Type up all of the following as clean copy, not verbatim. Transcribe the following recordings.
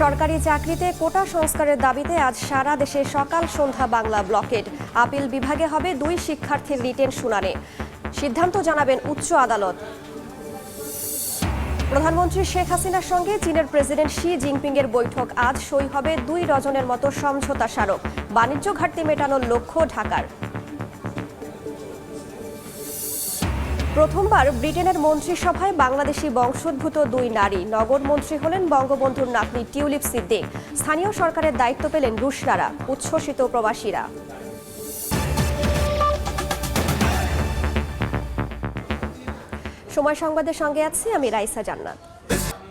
সরকারি চাকরিতে কোটা সংস্কারের দাবিতে আজ সারা দেশে সকাল সন্ধ্যা বাংলা ব্লকেড। আপিল বিভাগে হবে 2 শিক্ষার্থীর রিটেন শুনানি। সিদ্ধান্ত জানাবেন উচ্চ আদালত। প্রধানমন্ত্রী শেখ হাসিনার সঙ্গে চীনের প্রেসিডেন্ট শি জিনপিং এর বৈঠক। আজ সই হবে 2 ডজনের মতো সমঝোতা স্মারক। বাণিজ্য ঘাটতি মেটানোর লক্ষ্য ঢাকার। প্রথমবার ব্রিটেনের মন্ত্রিসভায় বাংলাদেশি বংশোদ্ভূত 2 নারী। নগর মন্ত্রী হলেন বঙ্গবন্ধুর নাতনি টিউলিপ সিদ্দিক। স্থানীয় সরকারের দায়িত্ব পেলেন রুশনারা। উচ্ছ্বসিত প্রবাসীরা। সময় সংবাদের সঙ্গে আছি আমি রাইসা জান্নাত।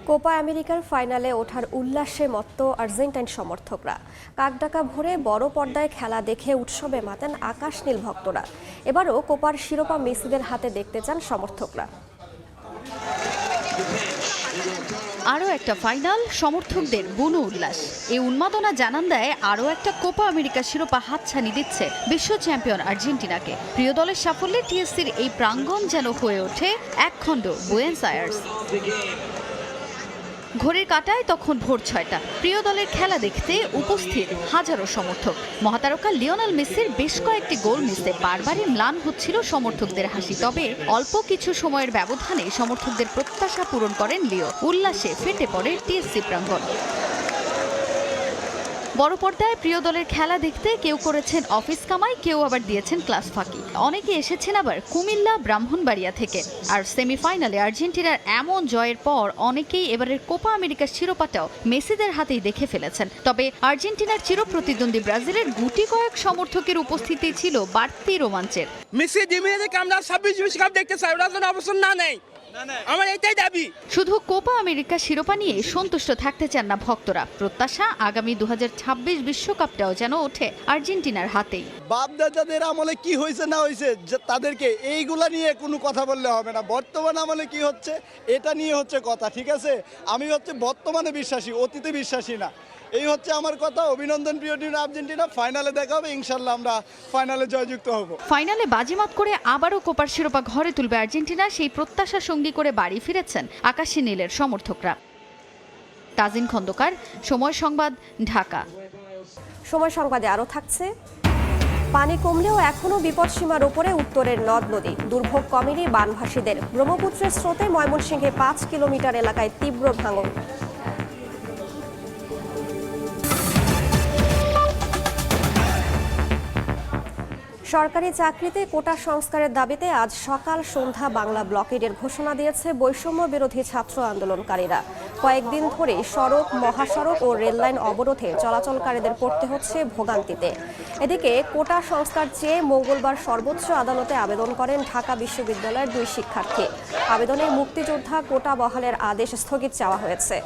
কোপা আমেরিকার ফাইনালে ওঠার উল্লাসে মত্ত আর্জেন্টাইন সমর্থকরা। কাকডাকা ভরে বড় পর্দায় খেলা দেখে উৎসবে মাতেন আকাশ নীল ভক্তরা। এবারও কোপার শিরোপা মেসিদের হাতে দেখতে চান সমর্থকরা। আরও একটা ফাইনাল, সমর্থকদের বুনো উল্লাস। এই উন্মাদনা জানান দেয় আরও একটা কোপা আমেরিকা শিরোপা হাতছানি দিচ্ছে বিশ্ব চ্যাম্পিয়ন আর্জেন্টিনাকে। প্রিয় দলের সাফল্যে টিএসসির এই প্রাঙ্গণ যেন হয়ে ওঠে একখণ্ড বুয়েন্স আয়ার্স। ঘড়ির কাঁটায় তখন ভোর 6টা। প্রিয় দলের খেলা দেখতে উপস্থিত হাজারো সমর্থক। মহাতারকা লিওনেল মেসির বেশ কয়েকটি গোল মিসে বারবারই ম্লান হচ্ছিল সমর্থকদের হাসি। তবে অল্প কিছু সময়ের ব্যবধানে সমর্থকদের প্রত্যাশা পূরণ করেন লিও। উল্লাসে ফেটে পড়ে টিএসসি প্রাঙ্গণ। বড় পর্দায় প্রিয় দলের খেলা দেখতে কেউ করেছেন অফিস কামাই, কেউ আবার দিয়েছেন ক্লাস ফাঁকি। অনেকে এসেছেন আবার কুমিল্লা, ব্রাহ্মণবাড়িয়া থেকে। আর সেমিফাইনালে আর্জেন্টিনার এমন জয়ের পর অনেকেই এবারের কোপা আমেরিকার শিরোপাটাও মেসিদের হাতেই দেখে ফেলেছেন। তবে আর্জেন্টিনার চিরপ্রতিদ্বন্দ্বী ব্রাজিলের গুটি কয়েক সমর্থকের উপস্থিতি ছিল বাড়তি রোমাঞ্চের। মেসি ডিমেকে আমরা 26 বিশ্বকাপ দেখতে চাই, ওরা যেন অবসর না নেই, আমার এটাই দাবি। শুধু কোপা আমেরিকা শিরোপা নিয়ে সন্তুষ্ট থাকতে চান না ভক্তরা। প্রত্যাশা আগামী 2026 বিশ্বকাপটাও যেন ওঠে আর্জেন্টিনার হাতেই। বাপ দাদাদের আমলে কি হয়েছে না হয়েছে তাদেরকে এইগুলা নিয়ে কোনো কথা বললে হবে না। বর্তমান আমলে কি হচ্ছে এটা নিয়ে হচ্ছে কথা, ঠিক আছে? আমি হচ্ছে বর্তমানে বিশ্বাসী, অতীতে বিশ্বাসী না। এই হচ্ছে আমার কথা। অভিনন্দন প্রিয় টিম আর্জেন্টিনা। ফাইনালে দেখা হবে, ইনশাল্লাহ আমরা ফাইনালে জয়যুক্ত হব। ফাইনালে বাজিমাত করে আবারও কোপার শিরোপা ঘরে তুলবে আর্জেন্টিনা, সেই প্রত্যাশা সঙ্গী করে বাড়ি ফিরেছেন আকাশী নীলের সমর্থকরা। তাজিন খন্দকার, সময় সংবাদ, ঢাকা। সময় সংবাদে আরও থাকছে। পানি কমলেও এখনও বিপদসীমার উপরে উত্তরের নদ নদী। দুর্ভোগ কমেনি বানভাসীদের। ব্রহ্মপুত্রের স্রোতে ময়মনসিংহে 5 কিলোমিটার এলাকায় তীব্র ভাঙন। সরকারি চাকরিতে কোটা সংস্কারের দাবিতে আজ সকাল সন্ধ্যা বাংলা ব্লকেডের ঘোষণা দিয়েছে বৈষম্য বিরোধী ছাত্র আন্দোলনকারীরা। কয়েকদিন ধরে সড়ক, মহাসড়ক ও রেললাইন অবরোধে চলাচলকারীদের পড়তে হচ্ছে ভোগান্তিতে। এদিকে কোটা সংস্কার চেয়ে মঙ্গলবার সর্বোচ্চ আদালতে আবেদন করেন ঢাকা বিশ্ববিদ্যালয়ের 2 শিক্ষার্থী। আবেদনে মুক্তিযোদ্ধা কোটা বহালের আদেশ স্থগিত চাওয়া হয়েছে।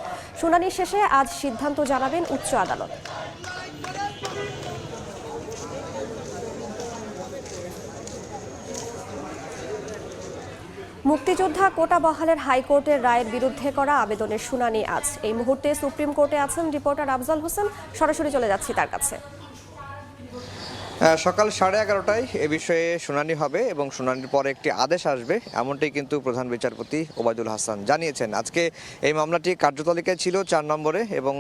শুনানি শেষে আজ সিদ্ধান্ত জানাবেন উচ্চ আদালত। মুক্তিযোদ্ধা কোটা বহালের হাইকোর্টের রায়ের বিরুদ্ধে করা আবেদনের শুনানি আজ। এই মুহূর্তে সুপ্রিম কোর্টে আছেন রিপোর্টার আফজাল হোসেন। সরাসরি চলে যাচ্ছি তার কাছে। সকাল 11:30টায় এ বিষয়ে শুনানি হবে এবং শুনানির পরে একটি আদেশ আসবে, এমনটাই কিন্তু প্রধান বিচারপতি ওবায়দুল হাসান জানিয়েছেন। আজকে এই মামলাটি কার্যতালিকায় ছিল 4 নম্বরে এবং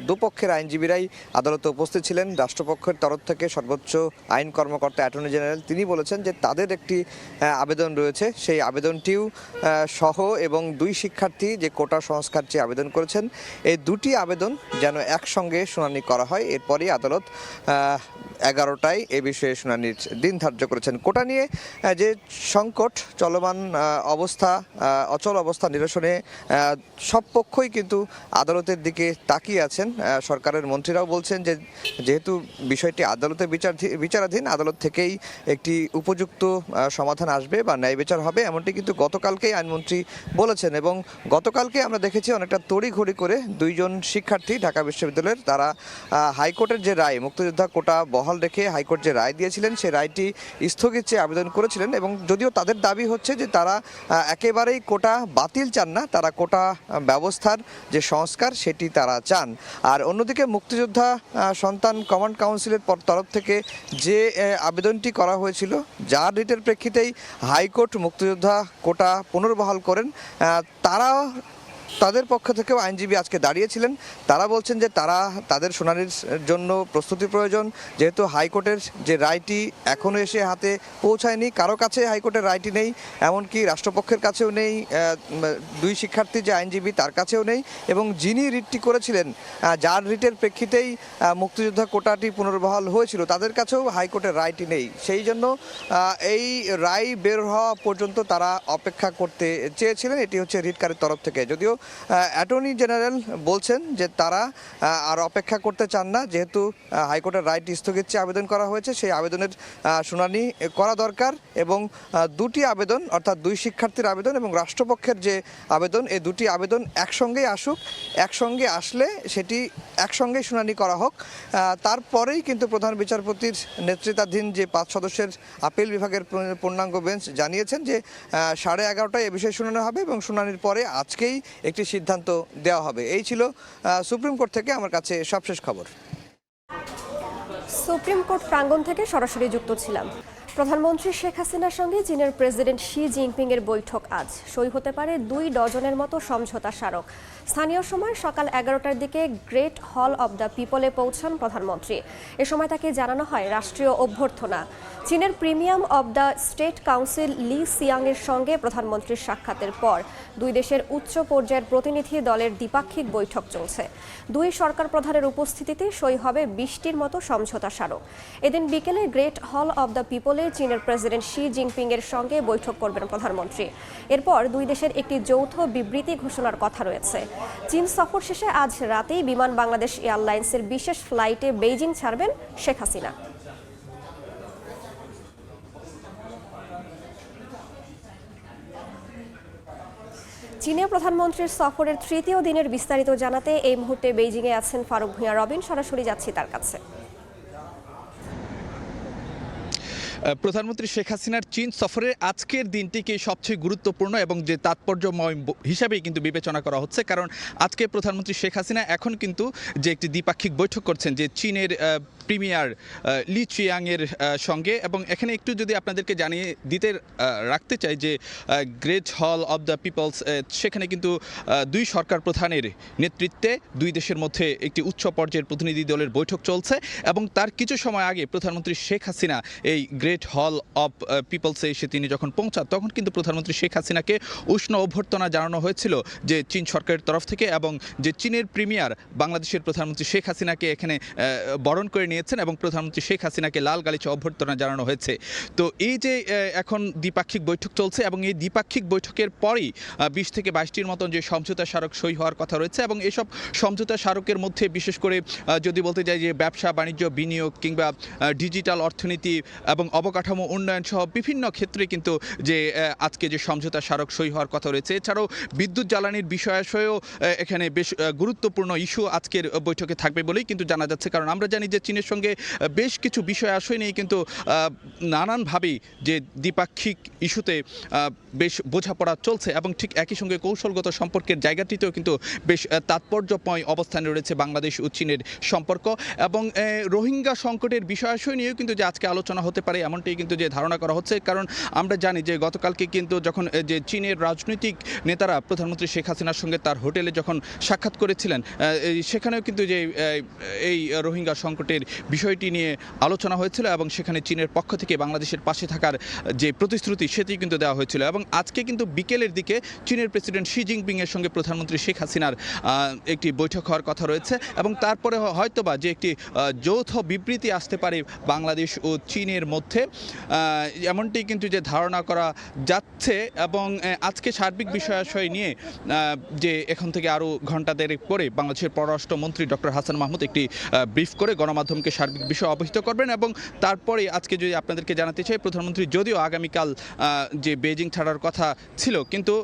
দুপক্ষের আইনজীবীরাই আদালতে উপস্থিত ছিলেন। রাষ্ট্রপক্ষের তরফ থেকে সর্বোচ্চ আইন কর্মকর্তা অ্যাটর্নি জেনারেল তিনি বলেছেন যে তাদের একটি আবেদন রয়েছে, সেই আবেদনটিও সহ এবং 2 শিক্ষার্থী যে কোটা সংস্কার চেয়ে আবেদন করেছেন, এই 2টি আবেদন যেন একসঙ্গে শুনানি করা হয়। এরপরই আদালত 11টায় এ বিষয়ে শুনানির দিন ধার্য করেছেন। কোটা নিয়ে যে সংকট চলমান অবস্থা, অচল অবস্থা নিরসনে সব পক্ষই কিন্তু আদালতের দিকে তাকিয়ে আছেন। সরকারের মন্ত্রীরাও বলছেন যে যেহেতু বিষয়টি আদালতে বিচারাধীন, আদালত থেকেই একটি উপযুক্ত সমাধান আসবে বা ন্যায় বিচার হবে, এমনটি কিন্তু গতকালকেই আইনমন্ত্রী বলেছেন। এবং গতকালকে আমরা দেখেছি অনেকটা তড়িঘড়ি করে 2 জন শিক্ষার্থী ঢাকা বিশ্ববিদ্যালয়ের তারা হাইকোর্টের যে রায়, মুক্তিযোদ্ধা কোটা বহাল রেখে হাইকোর্ট যে রায় দিয়েছিলেন সেই রায়টি স্থগিত চেয়ে আবেদন করেছিলেন। এবং যদিও তাদের দাবি হচ্ছে যে তারা একেবারেই কোটা বাতিল চান না, তারা কোটা ব্যবস্থার যে সংস্কার সেটি তারা চান। আর অন্যদিকে মুক্তিযোদ্ধা সন্তান কমান্ড কাউন্সিলের তরফ থেকে যে আবেদনটি করা হয়েছিল, যার রিটের প্রেক্ষিতেই হাইকোর্ট মুক্তিযোদ্ধা কোটা পুনর্বহাল করেন, তারা তাদের পক্ষ থেকেও আইনজীবী আজকে দাঁড়িয়েছিলেন। তারা বলছেন যে তাদের শুনানির জন্য প্রস্তুতি প্রয়োজন, যেহেতু হাইকোর্টের যে রায়টি এখনও এসে হাতে পৌঁছায়নি, কারো কাছে হাইকোর্টের রায়টি নেই, এমনকি রাষ্ট্রপক্ষের কাছেও নেই, দুই শিক্ষার্থী যে আইনজীবী তার কাছেও নেই, এবং যিনি রিটটি করেছিলেন, যার রিটের প্রেক্ষিতেই মুক্তিযোদ্ধা কোটাটি পুনর্বহাল হয়েছিল, তাদের কাছেও হাইকোর্টের রায়টি নেই। সেই জন্য এই রায় বের হওয়া পর্যন্ত তারা অপেক্ষা করতে চেয়েছিলেন। এটি হচ্ছে রিটকারীর তরফ থেকে। যদিও অ্যাটর্নি জেনারেল বলছেন যে তারা আর অপেক্ষা করতে চান না, যেহেতু হাইকোর্টের রায়টি স্থগিত চেয়ে আবেদন করা হয়েছে, সেই আবেদনের শুনানি করা দরকার, এবং দুটি আবেদন অর্থাৎ দুই শিক্ষার্থীর আবেদন এবং রাষ্ট্রপক্ষের যে আবেদন, এই দুটি আবেদন একসঙ্গেই আসুক, একসঙ্গে আসলে সেটি একসঙ্গেই শুনানি করা হোক। তারপরেই কিন্তু প্রধান বিচারপতির নেতৃত্বাধীন যে 5 সদস্যের আপিল বিভাগের পূর্ণাঙ্গ বেঞ্চ জানিয়েছেন যে 11:30টায় এ বিষয়ে শুনানি হবে, এবং শুনানির পরে আজকেই একটি সিদ্ধান্ত দেওয়া হবে। এই ছিল সুপ্রিম কোর্ট থেকে আমার কাছে সবশেষ খবর। সুপ্রিম কোর্ট প্রাঙ্গণ থেকে সরাসরি যুক্ত ছিলাম। প্রধানমন্ত্রী শেখ হাসিনার সঙ্গে চীনের প্রেসিডেন্ট শি জিনপিং এর বৈঠক আজ। সই হতে পারে 2 ডজনের মতো সমঝোতা স্মারক। স্থানীয় সময় সকাল 11টার দিকে গ্রেট হল অব দ্য পিপলে পৌঁছান প্রধানমন্ত্রী। এ সময় তাকে জানানো হয় রাষ্ট্রীয় অভ্যর্থনা। চীনের premier of the state council Li সিয়াং এর সঙ্গে প্রধানমন্ত্রীর সাক্ষাতের পর দুই দেশের উচ্চ পর্যায়ের প্রতিনিধি দলের দ্বিপাক্ষিক বৈঠক চলছে। দুই সরকার প্রধানের উপস্থিতিতে সই হবে 20টির মতো সমঝোতা স্মারক। এদিন বিকেলে গ্রেট হল অব দ্য পিপলে চীনের প্রেসিডেন্ট শি জিনপিং এর সঙ্গে বৈঠক করবেন প্রধানমন্ত্রী। এরপর দুই দেশের একটি যৌথ বিবৃতি ঘোষণার কথা রয়েছে। চীন সফর শেষে আজ রাতেই বিমান বাংলাদেশ এয়ারলাইন্সের বিশেষ ফ্লাইটে বেইজিং ছাড়বেন শেখ হাসিনা। চীনে প্রধানমন্ত্রীর সফরের 3য় দিনের বিস্তারিত জানাতে এই মুহূর্তে বেইজিংয়ে আছেন ফারুক ভূঁইয়া রবিন। সরাসরি যাচ্ছি তার কাছে। প্রধানমন্ত্রী শেখ হাসিনার চীন সফরের আজকের দিনটিকে সবচেয়ে গুরুত্বপূর্ণ এবং যে তাৎপর্যময় হিসাবেই কিন্তু বিবেচনা করা হচ্ছে, কারণ আজকে প্রধানমন্ত্রী শেখ হাসিনা এখন কিন্তু যে একটি দ্বিপাক্ষিক বৈঠক করছেন যে চীনের প্রিমিয়ার লি চিয়াংয়ের সঙ্গে। এবং এখানে একটু যদি আপনাদেরকে জানিয়ে দিতে রাখতে চাই যে গ্রেট হল অব দ্য পিপলস, সেখানে কিন্তু দুই সরকার প্রধানের নেতৃত্বে দুই দেশের মধ্যে একটি উচ্চ পর্যায়ের প্রতিনিধি দলের বৈঠক চলছে, এবং তার কিছু সময় আগে প্রধানমন্ত্রী শেখ হাসিনা এই গ্রেট হল অব পিপলসে এসে তিনি যখন পৌঁছান, তখন কিন্তু প্রধানমন্ত্রী শেখ হাসিনাকে উষ্ণ অভ্যর্থনা জানানো হয়েছিল যে চীন সরকারের তরফ থেকে, এবং যে চীনের প্রিমিয়ার বাংলাদেশের প্রধানমন্ত্রী শেখ হাসিনাকে এখানে বরণ করে নিয়েছেন এবং প্রধানমন্ত্রী শেখ হাসিনাকে লাল গালিচা অভ্যর্থনা জানানো হয়েছে। তো এই যে এখন দ্বিপাক্ষিক বৈঠক চলছে, এবং এই দ্বিপাক্ষিক বৈঠকের পরেই 20 থেকে 22টির মতন যে সমঝোতা স্মারক সই হওয়ার কথা রয়েছে, এবং এসব সমঝোতা স্মারকের মধ্যে বিশেষ করে যদি বলতে যাই যে ব্যবসা বাণিজ্য, বিনিয়োগ কিংবা ডিজিটাল অর্থনীতি এবং অবকাঠামো উন্নয়ন সহ বিভিন্ন ক্ষেত্রে কিন্তু যে আজকে যে সমঝোতা স্মারক সই হওয়ার কথা রয়েছে। এছাড়াও বিদ্যুৎ জ্বালানির বিষয়াশয়েও এখানে বেশ গুরুত্বপূর্ণ ইস্যু আজকের বৈঠকে থাকবে বলেই কিন্তু জানা যাচ্ছে, কারণ আমরা জানি যে চীনের সঙ্গে বেশ কিছু বিষয় আশয় নিয়ে কিন্তু নানানভাবেই যে দ্বিপাক্ষিক ইস্যুতে বেশ বোঝাপড়া চলছে, এবং ঠিক একই সঙ্গে কৌশলগত সম্পর্কের জায়গাটিতেও কিন্তু বেশ তাৎপর্যময় অবস্থানে রয়েছে বাংলাদেশ ও চীনের সম্পর্ক। এবং রোহিঙ্গা সংকটের বিষয়াশয় নিয়েও কিন্তু যে আজকে আলোচনা হতে পারে এমনটাই কিন্তু যে ধারণা করা হচ্ছে, কারণ আমরা জানি যে গতকালকে কিন্তু যখন যে চীনের রাজনৈতিক নেতারা প্রধানমন্ত্রী শেখ হাসিনার সঙ্গে তার হোটেলে যখন সাক্ষাৎ করেছিলেন, সেখানেও কিন্তু যে এই রোহিঙ্গা সংকটের বিষয়টি নিয়ে আলোচনা হয়েছিল, এবং সেখানে চীনের পক্ষ থেকে বাংলাদেশের পাশে থাকার যে প্রতিশ্রুতি সেটি কিন্তু দেওয়া হয়েছিল। এবং আজকে কিন্তু বিকেলের দিকে চীনের প্রেসিডেন্ট শি জিনপিং এর সঙ্গে প্রধানমন্ত্রী শেখ হাসিনার একটি বৈঠক হওয়ার কথা রয়েছে, এবং তারপরে হয়তোবা যে একটি যৌথ বিবৃতি আসতে পারে বাংলাদেশ ও চীনের মধ্যে, এমনটি কিন্তু যে ধারণা করা যাচ্ছে। এবং আজকে সার্বিক বিষয়াশয় নিয়ে যে এখন থেকে আরও ঘণ্টা দেড়েক পরে বাংলাদেশের পররাষ্ট্রমন্ত্রী ডক্টর হাসান মাহমুদ একটি ব্রিফ করে গণমাধ্যমকে সার্বিক বিষয় অবহিত করবেন, এবং তারপরে আজকে যদি আপনাদেরকে জানাতে চাই, প্রধানমন্ত্রী যদিও আগামীকাল যে বেজিং ছাড়ার কথা ছিল, কিন্তু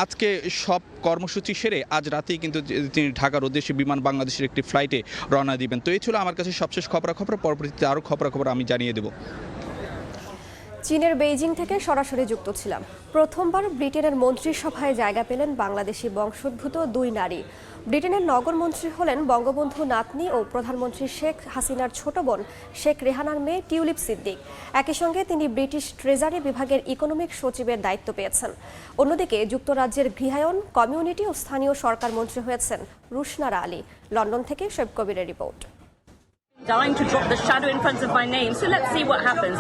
আজকে সব কর্মসূচি সেরে আজ রাতেই কিন্তু তিনি ঢাকার উদ্দেশ্যে বিমান বাংলাদেশের একটি ফ্লাইটে রওনা দিবেন। তো এই ছিল আমার কাছে সবশেষ খবরাখবর। পরবর্তীতে আরও খবরাখবর আমি জানিয়ে দেব। চীনের বেইজিং থেকে সরাসরি যুক্ত ছিলাম। প্রথমবার ব্রিটেনের মন্ত্রিসভায় জায়গা পেলেন বাংলাদেশি বংশোদ্ভূত 2 নারী। ব্রিটেনের নগরমন্ত্রী হলেন বঙ্গবন্ধু নাতনি ও প্রধানমন্ত্রী শেখ হাসিনার ছোট বোন শেখ রেহানার মেয়ে টিউলিপ সিদ্দিক। একই সঙ্গে তিনি ব্রিটিশ ট্রেজারি বিভাগের ইকোনমিক সচিবের দায়িত্ব পেয়েছেন। অন্যদিকে যুক্তরাজ্যের গৃহায়ন, কমিউনিটি ও স্থানীয় সরকার মন্ত্রী হয়েছেন রুশনারা আলী। লন্ডন থেকে শোয়েব কবিরের report. Dying to drop the shadow in front of my name, so let's see what happens.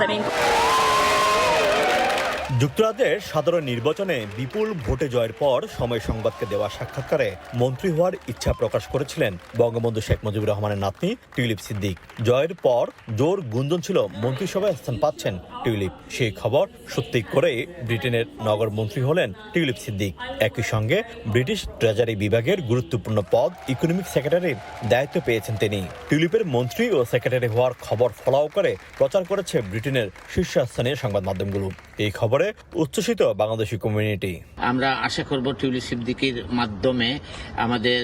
যুক্তরাজ্যের সাধারণ নির্বাচনে বিপুল ভোটে জয়ের পর সময় সংবাদকে দেওয়া সাক্ষাৎকারে মন্ত্রী হওয়ার ইচ্ছা প্রকাশ করেছিলেন বঙ্গবন্ধু শেখ মুজিবুর রহমানের নাতনি টিউলিপ সিদ্দিক। জয়ের পর জোর গুঞ্জন ছিল মন্ত্রিসভায় স্থান পাচ্ছেন টিউলিপ। সেই খবর সত্যি করে ব্রিটেনের নগর মন্ত্রী হলেন টিউলিপ সিদ্দিক। একই সঙ্গে ব্রিটিশ ট্রেজারি বিভাগের গুরুত্বপূর্ণ পদ ইকোনমিক সেক্রেটারির দায়িত্ব পেয়েছেন তিনি। টিউলিপের মন্ত্রী ও সেক্রেটারি হওয়ার খবর ফলাও করে প্রচার করেছে ব্রিটেনের শীর্ষস্থানীয় সংবাদ মাধ্যমগুলো। এই খবরে উচ্ছ্বসিত বাংলাদেশি কমিউনিটি। আমরা আশা করব টিউলিপ সিদ্দিকীর মাধ্যমে আমাদের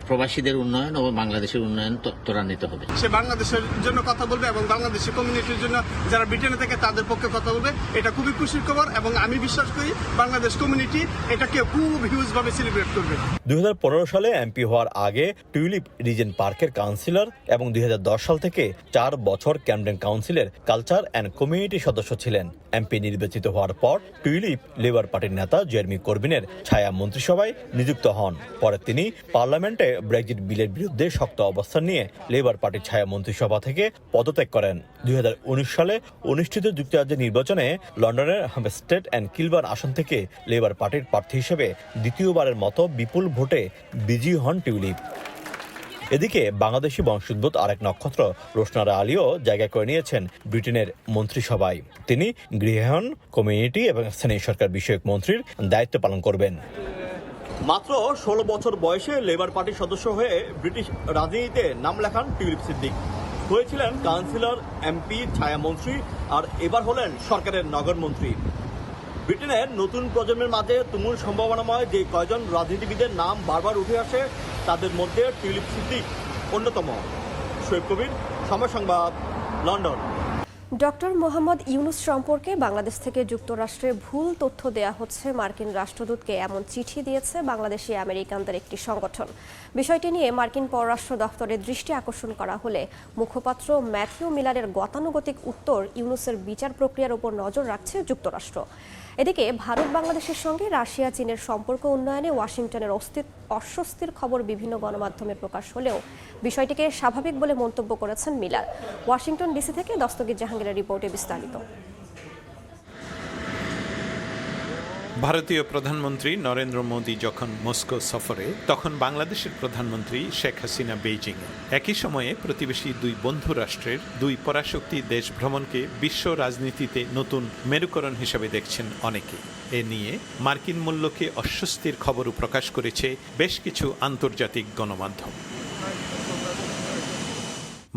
প্রবাসীদের উন্নয়ন ও বাংলাদেশের উন্নয়ন ত্বরান্বিত হবে। সে বাংলাদেশের জন্য কথা বলবে এবং বাংলাদেশি কমিউনিটির জন্য যারা ব্রিটেনে থেকে তাদের পক্ষে কথা বলবে। এটা খুবই খুশির খবর এবং আমি বিশ্বাস করি বাংলাদেশ কমিউনিটি এটাকে খুব হিউজ ভাবে সেলিব্রেট করবে। 2015 সালে এমপি হওয়ার আগে টিউলিপ রিজেন্ট পার্কের কাউন্সিলর এবং 2010 সাল থেকে 4 বছর ক্যামডেন কাউন্সিলের কালচার অ্যান্ড কমিউনিটি সদস্য ছিলেন। এমপি নির্বাচিত হওয়ার পর টিউলিপ লেবার পার্টির নেতা জেরেমি করবিনের ছায়া মন্ত্রিসভায় নিযুক্ত হন। পরে তিনি পার্লামেন্টে ব্রেক্সিট বিলের বিরুদ্ধে শক্ত অবস্থান নিয়ে লেবার পার্টির ছায়া মন্ত্রিসভা থেকে পদত্যাগ করেন। 2019 সালে অনুষ্ঠিত যুক্তরাজ্যের নির্বাচনে লন্ডনের হামস্টেড অ্যান্ড কিলবার্ন আসন থেকে লেবার পার্টির প্রার্থী হিসেবে দ্বিতীয়বারের মতো বিপুল ভোটে বিজয়ী হন টিউলিপ। এদিকে বাংলাদেশি বংশোদ্ভূত আরেক নক্ষত্র রুশনারা আলীও জায়গা করে নিয়েছেন ব্রিটেনের মন্ত্রিসভায়। তিনি গৃহায়ন, কমিউনিটি এবং স্থানীয় সরকার বিষয়ক মন্ত্রীর দায়িত্ব পালন করবেন। মাত্র 16 বছর বয়সে লেবার পার্টির সদস্য হয়ে ব্রিটিশ রাজনীতিতে নাম লেখান টিউলিপ সিদ্দিক। হয়েছিলেন কাউন্সিলর, এমপি, ছায়ামন্ত্রী আর এবার হলেন সরকারের নগরমন্ত্রী। ব্রিটেনের নতুন প্রজন্মের মাঝে তুমুল সম্ভাবনাময় যে কয়জন রাজনীতিবিদের নাম বারবার উঠে আসে তাদের মধ্যে টিউলিপ সিদ্দিক অন্যতম। শোয়েব কবির, সময় সংবাদ, লন্ডন। ডক্টর মোহাম্মদ ইউনুস সম্পর্কে বাংলাদেশ থেকে যুক্তরাষ্ট্রে ভুল তথ্য দেয়া হচ্ছে, মার্কিন রাষ্ট্রদূতকে এমন চিঠি দিয়েছে বাংলাদেশি আমেরিকানদের একটি সংগঠন। বিষয়টি নিয়ে মার্কিন পররাষ্ট্র দপ্তরের দৃষ্টি আকর্ষণ করা হলে মুখপাত্র ম্যাথিউ মিলারের গতানুগতিক উত্তর, ইউনুসের বিচার প্রক্রিয়ার উপর নজর রাখছে যুক্তরাষ্ট্র। এদিকে ভারত বাংলাদেশের সঙ্গে রাশিয়া চীনের সম্পর্ক উন্নয়নে ওয়াশিংটনের অস্বস্তির খবর বিভিন্ন গণমাধ্যমে প্রকাশ হলেও বিষয়টিকে স্বাভাবিক বলে মন্তব্য করেছেন মিলার। ওয়াশিংটন ডিসি থেকে দস্তগীর জাহাঙ্গীরের রিপোর্টে বিস্তারিত। ভারতীয় প্রধানমন্ত্রী নরেন্দ্র মোদী যখন মস্কো সফরে, তখন বাংলাদেশের প্রধানমন্ত্রী শেখ হাসিনা বেইজিংয়ে। একই সময়ে প্রতিবেশী 2 বন্ধু রাষ্ট্রের 2 পরাশক্তি দেশ ভ্রমণকে বিশ্ব রাজনীতিতে নতুন মেরুকরণ হিসেবে দেখছেন অনেকে। এ নিয়ে মার্কিন মূল্যকে অস্বস্তির খবরও প্রকাশ করেছে বেশ কিছু আন্তর্জাতিক গণমাধ্যম।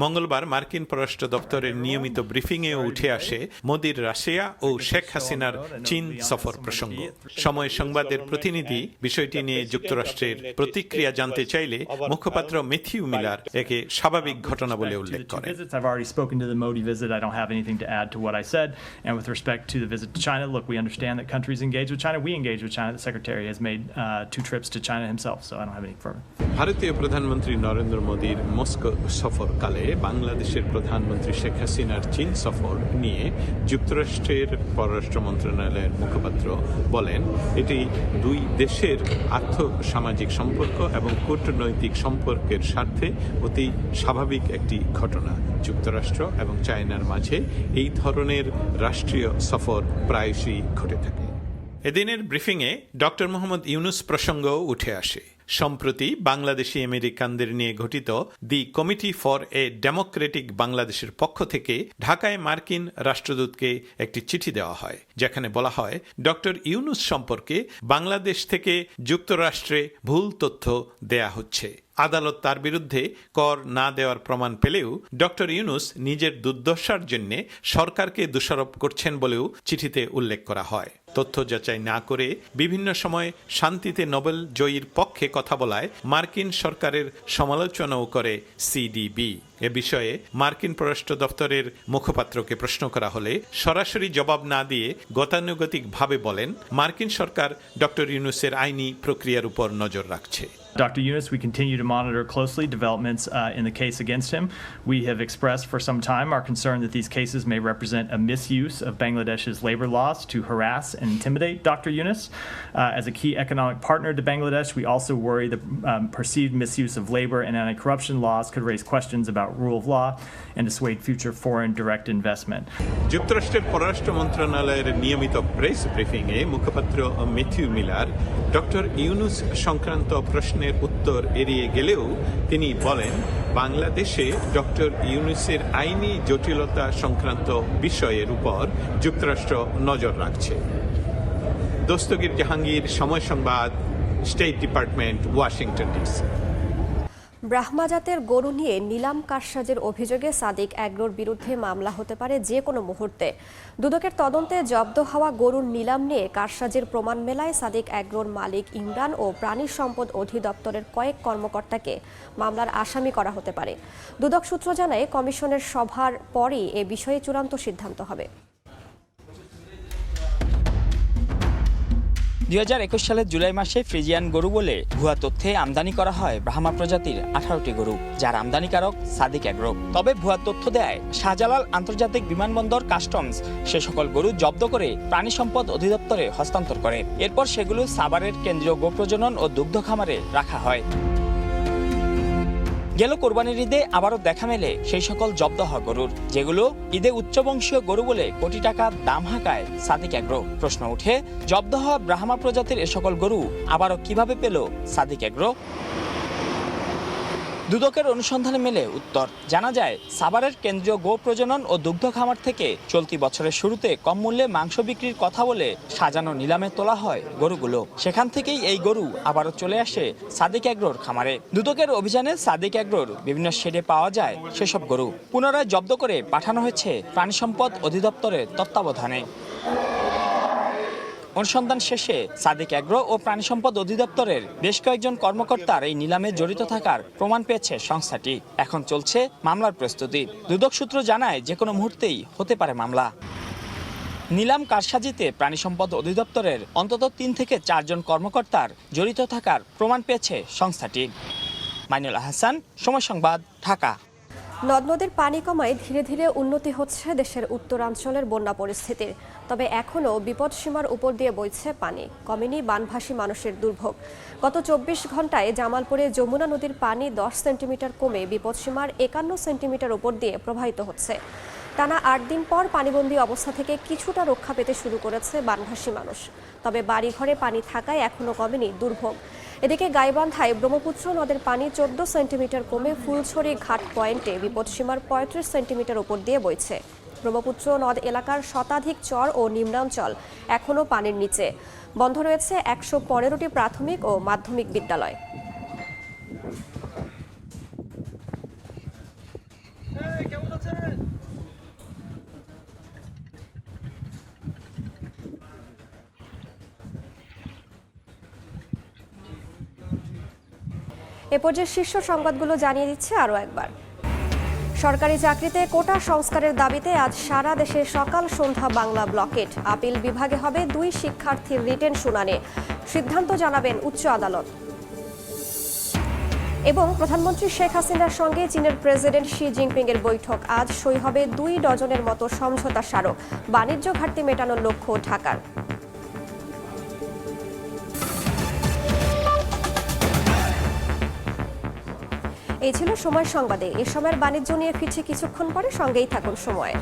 মঙ্গলবার মার্কিন পররাষ্ট্র দপ্তরের নিয়মিত ব্রিফিংয়েও উঠে আসে মোদির রাশিয়া ও শেখ হাসিনার চীন সফর প্রসঙ্গ। সময় সংবাদের প্রতিনিধি বিষয়টি নিয়ে যুক্তরাষ্ট্রের প্রতিক্রিয়া জানতে চাইলে মুখপাত্র ম্যাথিউ মিলার একে স্বাভাবিক ঘটনা বলে উল্লেখ করেন। I've already spoken to the Modi visit. I don't have anything to add to what I said. And with respect to the visit to China, look, we understand that countries engage with China. We engage with China. The Secretary has made 2 trips to China himself, so I don't have any further. ভারতীয় প্রধানমন্ত্রী নরেন্দ্র মোদীর Moscow সফরকালে বাংলাদেশের প্রধানমন্ত্রী শেখ হাসিনার চীন সফর নিয়ে যুক্তরাষ্ট্রের পররাষ্ট্র মন্ত্রণালয়ের মুখপাত্র বলেন, এটি 2 দেশের আর্থ-সামাজিক সম্পর্ক এবং কূটনৈতিক সম্পর্কের স্বার্থে অতি স্বাভাবিক একটি ঘটনা। যুক্তরাষ্ট্র এবং চায়নার মাঝে এই ধরনের রাষ্ট্রীয় সফর প্রায়শই ঘটে থাকে। এদিনের ব্রিফিংয়ে ডক্টর মোহাম্মদ ইউনুস প্রসঙ্গও উঠে আসে। সম্প্রতি বাংলাদেশি আমেরিকানদের নিয়ে গঠিত the committee for a democratic বাংলাদেশের পক্ষ থেকে ঢাকায় মার্কিন রাষ্ট্রদূতকে একটি চিঠি দেওয়া হয়, যেখানে বলা হয় ডক্টর ইউনুস সম্পর্কে বাংলাদেশ থেকে যুক্তরাষ্ট্রে ভুল তথ্য দেয়া হচ্ছে। আদালত তার বিরুদ্ধে কর না দেওয়ার প্রমাণ পেলেও ডক্টর ইউনুস নিজের দুর্দশার জন্য সরকারকে দোষারোপ করছেন বলেও চিঠিতে উল্লেখ করা হয়। তথ্য যাচাই না করে বিভিন্ন সময় শান্তিতে নোবেল জয়ীর পক্ষে কথা বলায় মার্কিন সরকারের সমালোচনাও করে সিডিবি। এ বিষয়ে মার্কিন পররাষ্ট্র দপ্তরের মুখপাত্রকে প্রশ্ন করা হলে সরাসরি জবাব না দিয়ে গতানুগতিকভাবে বলেন, মার্কিন সরকার ডক্টর ইউনূসের আইনি প্রক্রিয়ার উপর নজর রাখছে। Dr. Yunus, we continue to monitor closely developments in the case against him. We have expressed for some time our concern that these cases may represent a misuse of Bangladesh's labor laws to harass and intimidate Dr. Yunus. As a key economic partner to Bangladesh, we also worry the perceived misuse of labor and anti-corruption laws could raise questions about rule of law and dissuade future foreign direct investment. যুক্তরাষ্ট্রের পররাষ্ট্র মন্ত্রণালয়ের নিয়মিত press ব্রিফিংয়ে মুখপাত্র Matthew Miller doctor Yunus সংক্রান্ত প্রশ্নের উত্তর এড়িয়ে গেলেও তিনি বলেন, বাংলাদেশে ডক্টর ইউনূসের আইনি জটিলতা সংক্রান্ত বিষয়ের উপর যুক্তরাষ্ট্র নজর রাখছে। দস্তগীর জাহাঙ্গীর, সময় সংবাদ, state department, Washington DC. Brahma জাতের গরু নিয়ে নিলাম কারসাজির অভিযোগে সাদিক অ্যাগ্রোর বিরুদ্ধে মামলা হতে পারে যে কোনো মুহূর্তে। দুদকের তদন্তে জব্দ হওয়া গরুর নিলাম নিয়ে কারসাজির প্রমাণ মেলায় সাদিক অ্যাগ্রোর মালিক ইমরান ও প্রাণী সম্পদ অধিদপ্তরের কয়েক কর্মকর্তাকে মামলার আসামি করা হতে পারে। দুদক সূত্র জানায়, কমিশনের সভার পরই এ বিষয়ে চূড়ান্ত সিদ্ধান্ত হবে। 2021 সালের জুলাই মাসে ফ্রিজিয়ান গরু বলে ভুয়া তথ্যে আমদানি করা হয় ব্রাহ্মা প্রজাতির 18টি গরু, যার আমদানিকারক সাদিক অ্যাগ্রো। তবে ভুয়া তথ্য দেয় শাহজালাল আন্তর্জাতিক বিমানবন্দর কাস্টমস সে সকল গরু জব্দ করে প্রাণী সম্পদ অধিদপ্তরে হস্তান্তর করে। এরপর সেগুলো সাভারের কেন্দ্রীয় গোপ্রজনন ও দুগ্ধ খামারে রাখা হয়। গেল কোরবানির ঈদে আবারও দেখা মেলে সেই সকল জব্দ হওয়া গরুর, যেগুলো ঈদে উচ্চবংশীয় গরু বলে কোটি টাকা দাম হাঁকায় সাদিক অ্যাগ্রো। প্রশ্ন উঠে, জব্দ হওয়া ব্রাহ্মা প্রজাতির এ সকল গরু আবারও কিভাবে পেল সাদিক অ্যাগ্রো? দুদকের অনুসন্ধানে মেলে উত্তর। জানা যায়, সাভারের কেন্দ্রীয় গো প্রজনন ও দুগ্ধ খামার থেকে চলতি বছরের শুরুতে কম মূল্যে মাংস বিক্রির কথা বলে সাজানো নিলামে তোলা হয় গরুগুলো। সেখান থেকেই এই গরু আবারও চলে আসে সাদিক অ্যাগ্রোর খামারে। দুদকের অভিযানে সাদিক অ্যাগ্রোর বিভিন্ন শেডে পাওয়া যায় সেসব গরু। পুনরায় জব্দ করে পাঠানো হয়েছে প্রাণী সম্পদ অধিদপ্তরের তত্ত্বাবধানে। অনুসন্ধান শেষে সাদিক অ্যাগ্রো ও প্রাণী সম্পদ অধিদপ্তরের বেশ কয়েকজন কর্মকর্তার এই নিলামে জড়িত থাকার প্রমাণ পেয়েছে সংস্থাটি। এখন চলছে মামলার প্রস্তুতি। দুদক সূত্র জানায়, যে কোনো মুহূর্তেই হতে পারে মামলা। নিলাম কারসাজিতে প্রাণী সম্পদ অধিদপ্তরের অন্তত 3 থেকে 4 জন কর্মকর্তার জড়িত থাকার প্রমাণ পেয়েছে সংস্থাটি। মাইনুল আহসান, সময় সংবাদ, ঢাকা। নদ নদীর পানি কমায় ধীরে ধীরে উন্নতি হচ্ছে দেশের উত্তরাঞ্চলের বন্যা পরিস্থিতির। তবে এখনও বিপদসীমার উপর দিয়ে বইছে পানি, কমেনি বানভাসী মানুষের দুর্ভোগ। গত 24 ঘন্টায় জামালপুরে যমুনা নদীর পানি 10 সেন্টিমিটার কমে বিপদসীমার 51 সেন্টিমিটার উপর দিয়ে প্রবাহিত হচ্ছে। টানা 8 দিন পর পানিবন্দী অবস্থা থেকে কিছুটা রক্ষা পেতে শুরু করেছে বানভাসী মানুষ। তবে বাড়িঘরে পানি থাকায় এখনও কমেনি দুর্ভোগ। এদিকে গাইবান্ধায় ব্রহ্মপুত্র নদের পানি 14 সেন্টিমিটার কমে ফুলছড়ি ঘাট পয়েন্টে বিপদসীমার 35 সেন্টিমিটার উপর দিয়ে বইছে। ব্রহ্মপুত্র নদ এলাকার শতাধিক চর ও নিম্নাঞ্চল এখনও পানির নিচে। বন্ধ রয়েছে 115টি প্রাথমিক ও মাধ্যমিক বিদ্যালয়। এ পর্যায়ে শীর্ষ সংবাদগুলো জানিয়ে দিচ্ছে আরও একবার। সরকারি চাকরিতে কোটা সংস্কারের দাবিতে আজ সারা দেশে সকাল সন্ধ্যা বাংলা ব্লকেট। আপিল বিভাগে হবে 2 শিক্ষার্থীর রিটেন শুনানি, সিদ্ধান্ত জানাবেন উচ্চ আদালত। এবং প্রধানমন্ত্রী শেখ হাসিনার সঙ্গে চীনের প্রেসিডেন্ট শি জিনপিং এর বৈঠক। আজ সই হবে 2 ডজনের মতো সমঝোতা স্মারক। বাণিজ্য ঘাটতি মেটানোর লক্ষ্য ঢাকার। এই ছিল সময় সংবাদে। এ সময়ের বাণিজ্য নিয়ে ফিরছে কিছুক্ষণ পরে, সঙ্গেই থাকুন সময়।